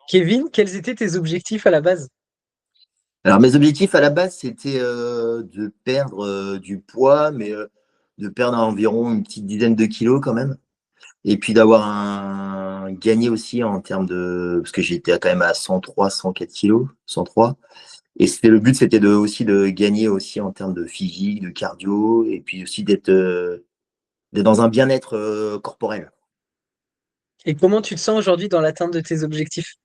Kevin, quels étaient tes objectifs à la base? Alors, mes objectifs à la base, c'était de perdre du poids, mais de perdre environ une petite dizaine de kilos quand même. Et puis d'avoir un gagné aussi en termes de. Parce que j'étais quand même à 103, 104 kilos, 103. Et le but, c'était aussi de gagner aussi en termes de physique, de cardio, et puis aussi d'être dans un bien-être corporel. Et comment tu te sens aujourd'hui dans l'atteinte de tes objectifs?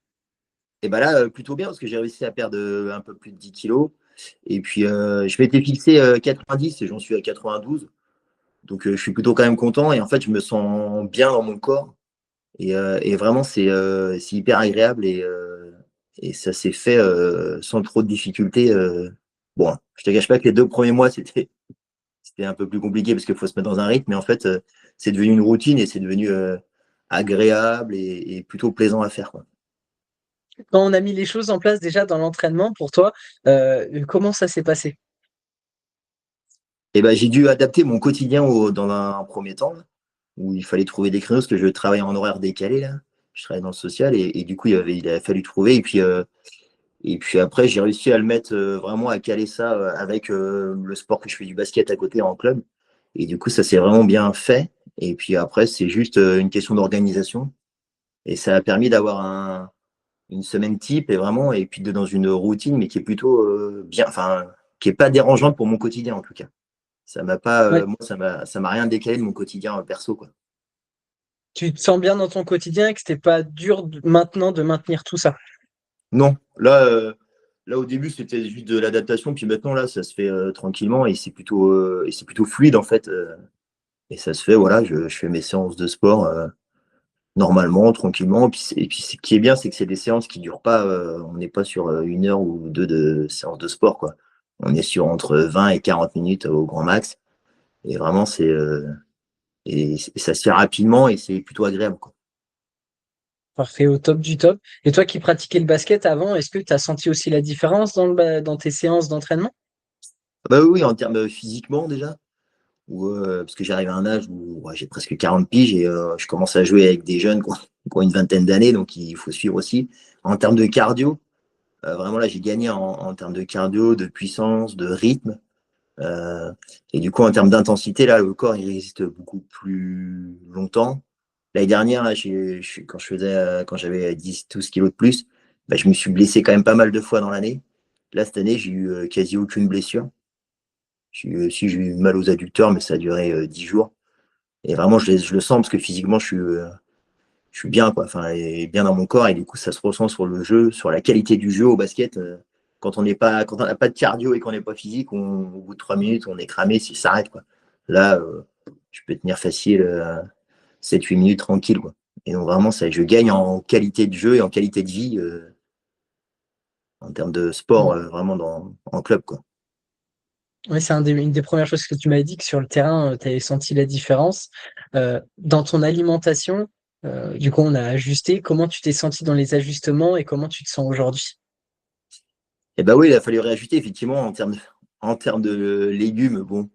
Et bah là, plutôt bien parce que j'ai réussi à perdre un peu plus de 10 kilos. Et puis, je m'étais fixé 90 et j'en suis à 92. Donc, je suis plutôt quand même content. Et en fait, je me sens bien dans mon corps. Et vraiment, c'est hyper agréable. Et ça s'est fait sans trop de difficultés. Bon, je te cache pas que les 2 premiers mois, c'était un peu plus compliqué parce qu'il faut se mettre dans un rythme. Mais en fait, c'est devenu une routine et c'est devenu agréable et plutôt plaisant à faire, quoi. Quand on a mis les choses en place déjà dans l'entraînement, pour toi, comment ça s'est passé? Et ben, j'ai dû adapter mon quotidien dans un premier temps, là, où il fallait trouver des créneaux parce que je travaillais en horaire décalé là. Je travaillais dans le social et du coup il a fallu trouver. Et puis après j'ai réussi à le mettre vraiment à caler ça avec le sport que je fais du basket à côté en club. Et du coup ça s'est vraiment bien fait. Et puis après c'est juste une question d'organisation. Et ça a permis d'avoir une semaine type et vraiment et puis dans une routine mais qui est plutôt bien, enfin qui est pas dérangeante pour mon quotidien en tout cas. Ça m'a pas, Ouais. moi, ça m'a rien décalé de mon quotidien perso, quoi. Tu te sens bien dans ton quotidien et que c'était pas dur maintenant de maintenir tout ça? Non, là au début c'était juste de l'adaptation, puis maintenant là ça se fait tranquillement et c'est plutôt fluide en fait. Et ça se fait, voilà, je fais mes séances de sport normalement, tranquillement. Et puis ce qui est bien, c'est que c'est des séances qui durent pas, on n'est pas sur 1 heure ou deux de séances de sport, quoi. On est sur entre 20 et 40 minutes au grand max. Et vraiment, et ça se fait rapidement et c'est plutôt agréable, quoi. Parfait, au top du top. Et toi qui pratiquais le basket avant, est-ce que tu as senti aussi la différence dans tes séances d'entraînement? Ah bah oui, oui, en termes physiquement déjà. Parce que j'arrive à un âge où ouais, j'ai presque 40 piges et je commence à jouer avec des jeunes qui ont une vingtaine d'années, donc il faut suivre aussi. En termes de cardio, vraiment là, j'ai gagné en termes de cardio, de puissance, de rythme. Euh, et du coup, en termes d'intensité, là, le corps, il résiste beaucoup plus longtemps. L'année dernière, là, quand j'avais 10-12 kilos de plus, bah, je me suis blessé quand même pas mal de fois dans l'année. Là, cette année, j'ai eu quasi aucune blessure. J'ai eu mal aux adducteurs, mais ça a duré 10 jours. Et vraiment, je le sens parce que physiquement, je suis bien, quoi. Enfin, et bien dans mon corps. Et du coup, ça se ressent sur le jeu, sur la qualité du jeu au basket. Quand on n'a pas de cardio et qu'on n'est pas physique, au bout de 3 minutes, on est cramé si ça s'arrête, quoi. Là, je peux tenir facile 7-8 minutes tranquille, quoi. Et donc, vraiment, je gagne en qualité de jeu et en qualité de vie en termes de sport, vraiment en club, quoi. Oui, c'est une des premières choses que tu m'as dit, que sur le terrain, tu avais senti la différence. Dans ton alimentation, du coup, on a ajusté. Comment tu t'es senti dans les ajustements et comment tu te sens aujourd'hui? Et bah oui, il a fallu réajuster, effectivement, en termes de légumes. Bon,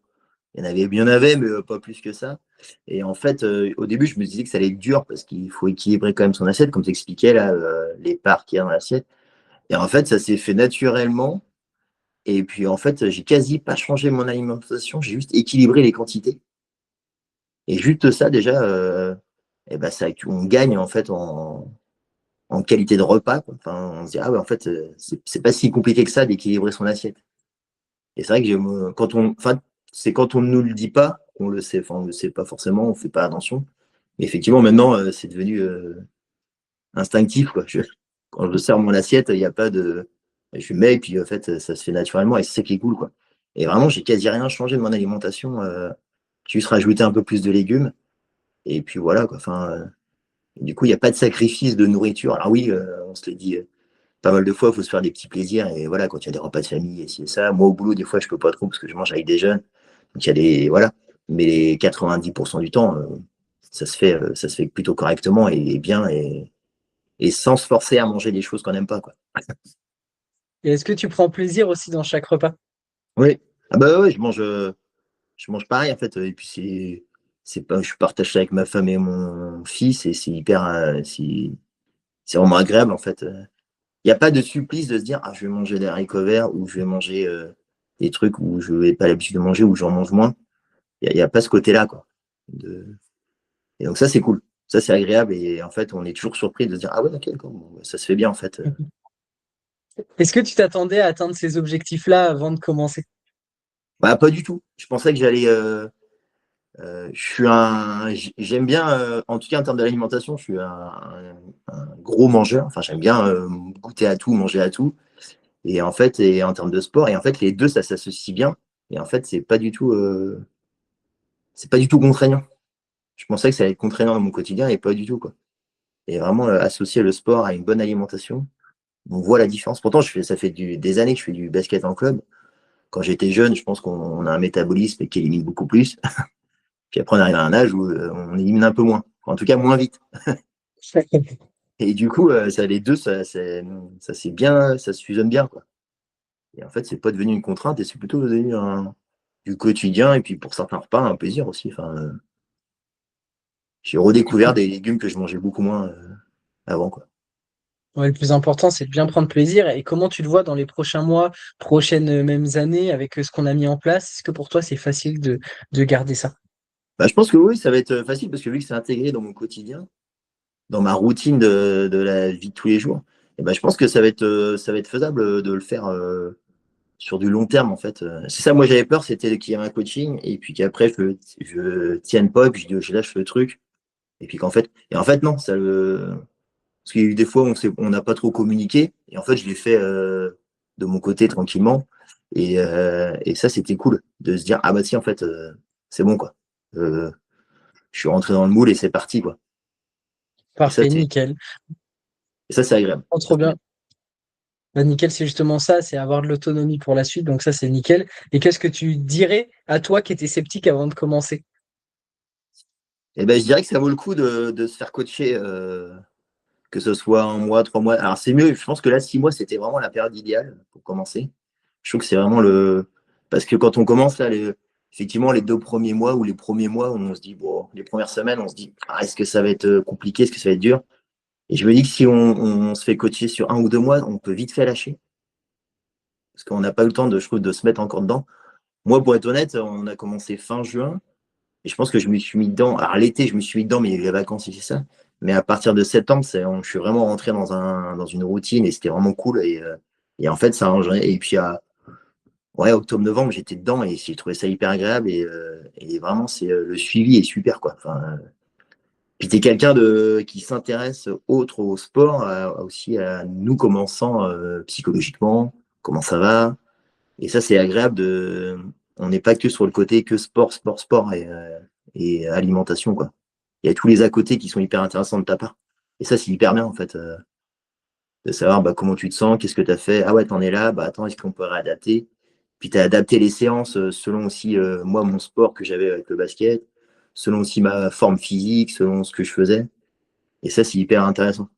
il y en avait, mais pas plus que ça. Et en fait, au début, je me disais que ça allait être dur parce qu'il faut équilibrer quand même son assiette, comme tu expliquais là, les parts qu'il y a dans l'assiette. Et en fait, ça s'est fait naturellement. Et puis en fait, j'ai quasi pas changé mon alimentation, j'ai juste équilibré les quantités. Et juste ça, déjà, et ben on gagne en fait en qualité de repas, quoi. Enfin, on se dit, ah ouais, en fait, c'est pas si compliqué que ça d'équilibrer son assiette. Et c'est vrai que enfin, c'est quand on ne nous le dit pas, on le sait, enfin, on le sait pas forcément, on fait pas attention. Mais effectivement, maintenant, c'est devenu instinctif, quoi. Quand je sers mon assiette, il n'y a pas de. Je mets et puis en fait, ça se fait naturellement et c'est ça qui est cool, quoi. Et vraiment, j'ai quasi rien changé de mon alimentation. J'ai juste rajouté un peu plus de légumes. Et puis voilà, quoi. Enfin, du coup, il n'y a pas de sacrifice de nourriture. Alors oui, on se l'est dit pas mal de fois, il faut se faire des petits plaisirs. Et voilà, quand il y a des repas de famille et ci et ça. Moi, au boulot, des fois, je peux pas trop parce que je mange avec des jeunes. Donc il y a des. Voilà. Mais les 90% du temps, ça se fait plutôt correctement et bien et sans se forcer à manger des choses qu'on n'aime pas, quoi. Et est-ce que tu prends plaisir aussi dans chaque repas? Oui. Ah bah ouais, je mange pareil en fait. Et puis c'est pas, je partage ça avec ma femme et mon fils et c'est hyper, c'est vraiment agréable en fait. Il n'y a pas de supplice de se dire ah je vais manger des haricots verts ou je vais manger des trucs où je n'ai pas l'habitude de manger ou j'en mange moins. Il n'y a pas ce côté-là quoi. De... Et donc ça c'est cool. Ça c'est agréable et en fait on est toujours surpris de se dire ah ouais ok bon, ça se fait bien en fait. Est-ce que tu t'attendais à atteindre ces objectifs-là avant de commencer? Bah pas du tout. Je pensais que j'allais j'aime bien, en tout cas en termes d'alimentation, je suis un gros mangeur. Enfin, j'aime bien goûter à tout, manger à tout. Et en fait, et en termes de sport, et en fait, les deux, ça s'associe bien. Et en fait, c'est pas du tout contraignant. Je pensais que ça allait être contraignant dans mon quotidien et pas du tout, quoi. Et vraiment associer le sport à une bonne alimentation, on voit la différence. Pourtant, ça fait des années que je fais du basket en club. Quand j'étais jeune, je pense qu'on a un métabolisme qui élimine beaucoup plus. Puis après, on arrive à un âge où on élimine un peu moins. En tout cas, moins vite. Et du coup, ça, les deux, ça c'est bien, ça se fusionne bien, quoi. Et en fait, c'est pas devenu une contrainte et c'est plutôt devenu du quotidien et puis pour certains repas, un plaisir aussi. Enfin, j'ai redécouvert des légumes que je mangeais beaucoup moins avant, quoi. Ouais, le plus important, c'est de bien prendre plaisir. Et comment tu le vois dans les prochains mois, prochaines mêmes années, avec ce qu'on a mis en place? Est-ce que pour toi, c'est facile de garder ça? Bah, je pense que oui, ça va être facile parce que vu que c'est intégré dans mon quotidien, dans ma routine de la vie de tous les jours, et ben, je pense que ça va être faisable de le faire sur du long terme, en fait. C'est ça, moi, j'avais peur, c'était qu'il y ait un coaching et puis qu'après, je tienne pas et puis je lâche le truc. Et en fait, non, parce qu'il y a eu des fois où on n'a pas trop communiqué, et en fait, je l'ai fait de mon côté tranquillement. Et ça, c'était cool de se dire, ah bah si, en fait, c'est bon, quoi. Euh, je suis rentré dans le moule et c'est parti, quoi. Et ça, Parfait, nickel. c'est agréable. Oh, Ça, trop c'est bien. bien. Bah, nickel, c'est justement ça, c'est avoir de l'autonomie pour la suite. Donc ça, c'est nickel. Et qu'est-ce que tu dirais à toi qui étais sceptique avant de commencer? Et ben, je dirais que ça vaut le coup de se faire coacher, que ce soit un mois, 3 mois. Alors, c'est mieux. Je pense que là, 6 mois, c'était vraiment la période idéale pour commencer. Je trouve que c'est vraiment parce que quand on commence, là, effectivement, les 2 premiers mois ou les premiers mois, on se dit, bon, les premières semaines, on se dit, ah, est-ce que ça va être compliqué, est-ce que ça va être dur? Et je me dis que si on se fait coacher sur 1 ou 2 mois, on peut vite fait lâcher. Parce qu'on n'a pas eu le temps, je trouve, de se mettre encore dedans. Moi, pour être honnête, on a commencé fin juin. Et je pense que je me suis mis dedans. Alors, l'été, je me suis mis dedans, mais il y a eu les vacances et c'est ça. Mais à partir de septembre, je suis vraiment rentré dans une routine et c'était vraiment cool. Et en fait, ça a engendré. Et puis, ouais, octobre-novembre, j'étais dedans et j'ai trouvé ça hyper agréable. Et vraiment, le suivi est super, quoi. Enfin, puis tu es quelqu'un qui s'intéresse autre au sport, aussi à nous commençant psychologiquement, comment ça va. Et ça, c'est agréable on n'est pas que sur le côté que sport, sport, sport et alimentation, quoi. Il y a tous les à côté qui sont hyper intéressants de ta part. Et ça, c'est hyper bien, en fait, de savoir bah, comment tu te sens, qu'est-ce que tu as fait. Ah ouais, t'en es là, bah attends, est-ce qu'on peut réadapter? Puis tu as adapté les séances selon aussi, moi, mon sport que j'avais avec le basket, selon aussi ma forme physique, selon ce que je faisais. Et ça, c'est hyper intéressant.